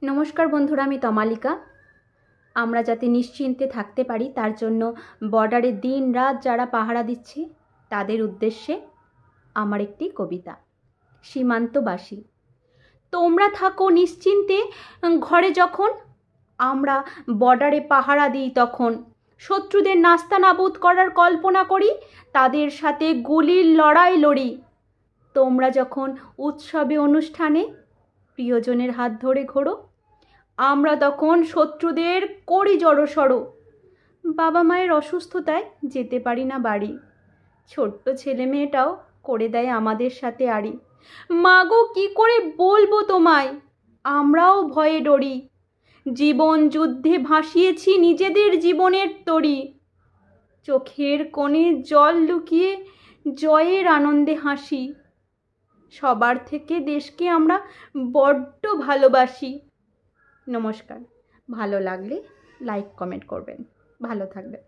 নমস্কার বন্ধুরা, আমি তমালিকা। আমরা যাতে নিশ্চিন্তে থাকতে পারি তার জন্য বর্ডারে দিন রাত যারা পাহারা দিচ্ছে তাদের উদ্দেশ্যে আমার একটি কবিতা। সীমান্তবাসী, তোমরা থাকো নিশ্চিন্তে ঘরে, যখন আমরা বর্ডারে পাহারা দিই তখন শত্রুদের নাস্তানাবুদ করার কল্পনা করি, তাদের সাথে গুলির লড়াই লড়ি। তোমরা যখন উৎসবে অনুষ্ঠানে প্রিয়জনের হাত ধরে ঘোরো, আমরা তখন শত্রুদের করি জড়সড়। বাবা মায়ের অসুস্থতায় যেতে পারি না বাড়ি, ছোট্ট ছেলে মেয়েটাও করে দেয় আমাদের সাথে আড়ি। মাগো কি করে বলবো তোমায়, আমরাও ভয়ে ডরি। জীবন যুদ্ধে ভাসিয়েছি নিজেদের জীবনের তরি, চোখের কোণে জল লুকিয়ে জয়ের আনন্দে হাসি। সবার থেকে দেশকে আমরা বড্ড ভালোবাসি। নমস্কার। ভালো লাগলে লাইক কমেন্ট করবেন। ভালো থাকবেন।